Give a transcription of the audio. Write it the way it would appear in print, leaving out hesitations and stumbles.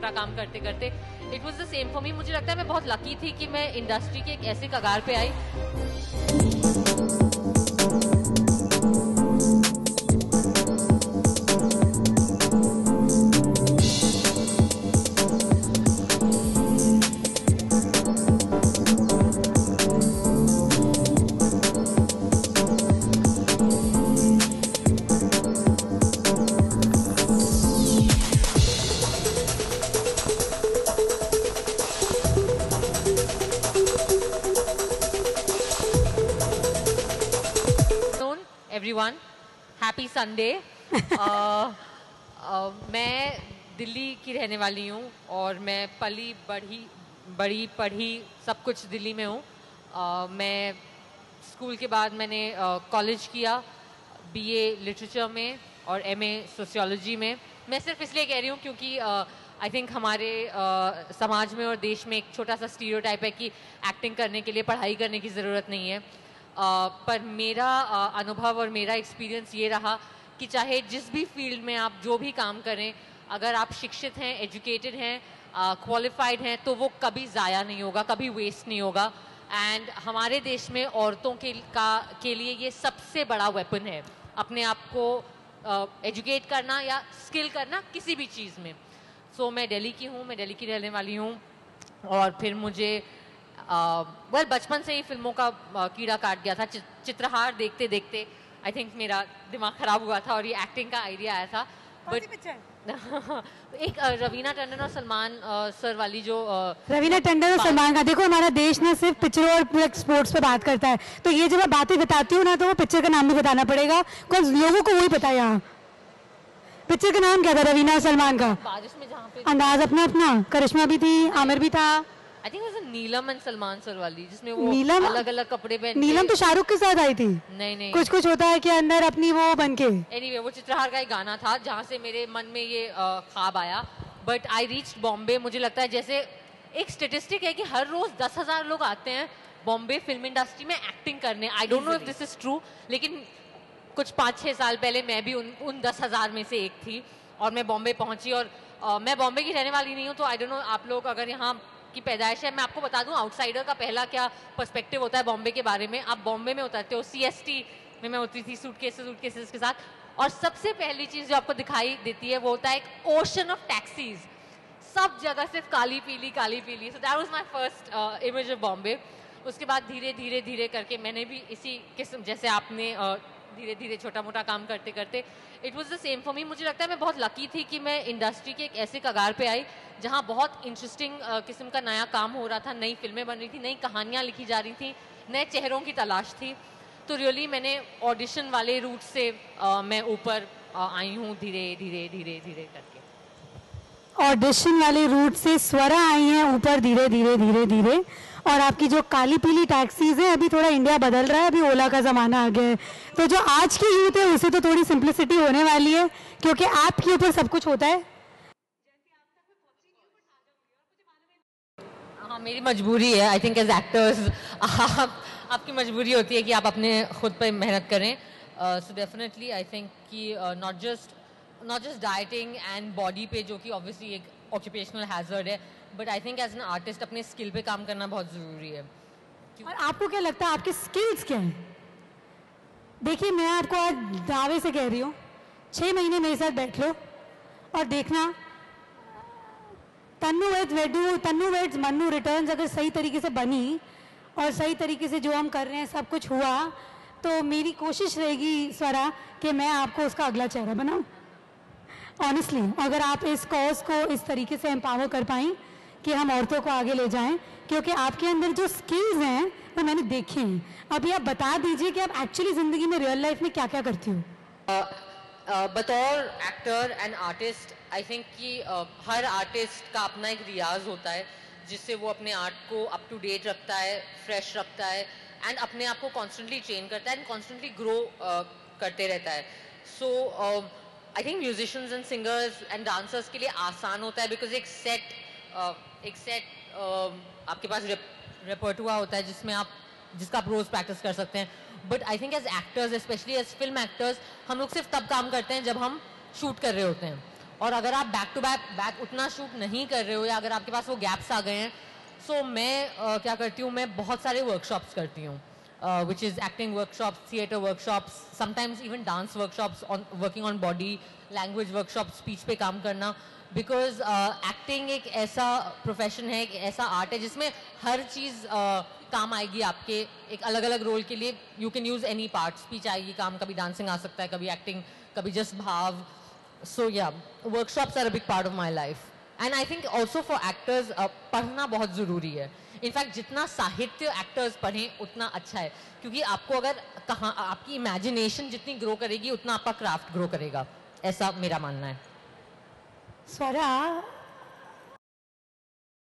मोटा काम करते करते it was the same for me. मुझे लगता है मैं बहुत लकी थी कि मैं इंडस्ट्री के एक ऐसे कगार पे आई। Everyone, happy Sunday. मैं दिल्ली की रहने वाली हूँ और मैं पली बड़ी पढ़ी सब कुछ दिल्ली में हूँ। मैं स्कूल के बाद मैंने कॉलेज किया, बीए लिटरेचर में और एमए सोशियोलॉजी में। मैं सिर्फ इसलिए कह रही हूँ क्योंकि आई थिंक हमारे समाज में और देश में एक छोटा सा स्टीरियोटाइप है कि एक्टिंग करने के लिए पढ़ाई करने की ज़रूरत नहीं है। पर मेरा अनुभव और मेरा एक्सपीरियंस ये रहा कि चाहे जिस भी फील्ड में आप जो भी काम करें, अगर आप शिक्षित हैं, एजुकेटेड हैं, क्वालिफाइड हैं, तो वो कभी ज़ाया नहीं होगा, कभी वेस्ट नहीं होगा। एंड हमारे देश में औरतों के लिए ये सबसे बड़ा वेपन है, अपने आप को एजुकेट करना या स्किल करना किसी भी चीज़ में। सो मैं दिल्ली की हूँ, मैं दिल्ली की रहने वाली हूँ और फिर मुझे बचपन से ही फिल्मों का कीड़ा काट गया था। चित्रहार देखते देखते आई थिंक मेरा दिमाग खराब हुआ था और ये एक्टिंग का आइडिया आया था। बट एक रवीना टंडन और सलमान सर वाली जो रवीना टंडन और सलमान का, देखो हमारा देश ना सिर्फ पिक्चरों और स्पोर्ट्स पे बात करता है, तो ये जब मैं बातें बताती हूँ ना तो वो पिक्चर का नाम भी बताना पड़ेगा, कुछ लोगों को वही पता है। यहाँ पिक्चर का नाम क्या था रवीना और सलमान का? बारिश में जहाँ पे अंदाज अपना अपना, करिश्मा भी थी, आमिर भी था। I think Neelam and Salman sir वाली, जिसमें वो अलग अलग कपड़े पहन। नीलम तो शाहरुख के साथ आई थी। नहीं, कुछ कुछ होता है कि अंदर अपनी वो बन के। एनीवे, वो चित्रहार का एक गाना था जहाँ से मेरे मन में ये ख्वाब आया। But I reached Bombay. मुझे लगता है जैसे एक स्टेटिस्टिक है कि हर रोज 10,000 लोग आते हैं बॉम्बे फिल्म इंडस्ट्री में एक्टिंग करने। I don't know if this is true, लेकिन कुछ 5-6 साल पहले मैं भी उन 10,000 में से एक थी और मैं बॉम्बे पहुंची। और मैं बॉम्बे की रहने वाली नहीं हूँ, तो आई डोंट नो आप लोग अगर यहाँ की पैदाइश है। मैं आपको बता दूं आउटसाइडर का पहला क्या पर्सपेक्टिव होता है बॉम्बे के बारे में। आप बॉम्बे में उतरते हो, सीएसटी में मैं उतरी थी सूटकेसेस के साथ, और सबसे पहली चीज़ जो आपको दिखाई देती है वो होता है एक ओशन ऑफ टैक्सीज, सब जगह सिर्फ काली पीली। So that was my first image of Bombay. उसके बाद धीरे धीरे करके मैंने भी इसी किस्म, जैसे आपने धीरे धीरे छोटा मोटा काम करते करते it was the same for me. मुझे लगता है मैं बहुत लकी थी कि मैं इंडस्ट्री के एक ऐसे कगार पे आई जहाँ बहुत इंटरेस्टिंग किस्म का नया काम हो रहा था, नई फिल्में बन रही थी, नई कहानियाँ लिखी जा रही थी, नए चेहरों की तलाश थी। तो रियली मैंने ऑडिशन वाले रूट से मैं ऊपर आई हूँ धीरे करके। ऑडिशन वाले रूट से स्वरा आई हैं ऊपर धीरे। और आपकी जो काली पीली टैक्सीज है, अभी थोड़ा इंडिया बदल रहा है, अभी ओला का ज़माना आ गया है, तो जो आज की यूथ है उसे तो थोड़ी सिंप्लिसिटी होने वाली है क्योंकि ऐप के ऊपर सब कुछ होता है। हाँ, मेरी मजबूरी है आई थिंक एज एक्टर्स। आपकी मजबूरी होती है कि आप अपने खुद पर मेहनत करें। सो डेफिनेटली आई थिंक कि not just dieting and body पे, जो कि ऑब्वियसली एक ऑक्यूपेशनल हैजर्ड है, but I think as an artist अपने स्किल पे काम करना बहुत ज़रूरी है। और आपको क्या लगता है आपके स्किल्स क्या हैं? देखिए मैं आपको आज दावे से कह रही हूँ, 6 महीने मेरे साथ बैठ लो और देखना तन्नू वेड्स मन्नू रिटर्न्स अगर सही तरीके से बनी और सही तरीके से जो हम कर रहे हैं सब कुछ हुआ, तो मेरी कोशिश रहेगी स्वरा कि मैं आपको उसका अगला चेहरा बनाऊं। ऑनेस्टली, अगर आप इस कॉज को इस तरीके से एम्पावर कर पाएं कि हम औरतों को आगे ले जाएं, क्योंकि आपके अंदर जो स्किल्स हैं वो मैंने देखे हैं। अभी आप बता दीजिए कि आप एक्चुअली ज़िंदगी में रियल लाइफ में क्या क्या करती हो। बतौर actor and artist I think कि हर आर्टिस्ट का अपना एक रियाज होता है जिससे वो अपने आर्ट को अप टू डेट रखता है, फ्रेश रखता है एंड अपने आप को कॉन्स्टेंटली ट्रेन करता है एंड कॉन्स्टेंटली ग्रो करते रहता है। So I think musicians and singers and dancers के लिए आसान होता है बिकॉज एक सेट आपके पास रेपर्टुआ होता है जिसका आप रोज प्रैक्टिस कर सकते हैं। But I think as actors, especially as film actors, हम लोग सिर्फ तब काम करते हैं जब हम शूट कर रहे होते हैं और अगर आप बैक टू बैक उतना शूट नहीं कर रहे हो या अगर आपके पास वो गैप्स आ गए हैं, सो मैं क्या करती हूँ, मैं बहुत सारे वर्कशॉप्स करती हूँ, which is acting workshops, theater workshops, sometimes even dance workshops, on working on body language workshops, speech पे काम करना, because acting एक ऐसा profession है, एक ऐसा art है जिसमें हर चीज़ काम आएगी आपके एक अलग अलग रोल के लिए. You can use any part, speech आएगी काम, कभी dancing आ सकता है, कभी acting, कभी just भाव. So yeah, workshops are a big part of my life. And I think also for actors पढ़ना बहुत ज़रूरी है. इनफैक्ट जितना साहित्य एक्टर्स पढ़ें उतना अच्छा है, क्योंकि आपको अगर कहाँ आपकी इमेजिनेशन जितनी ग्रो करेगी उतना आपका क्राफ्ट ग्रो करेगा, ऐसा मेरा मानना है. स्वरा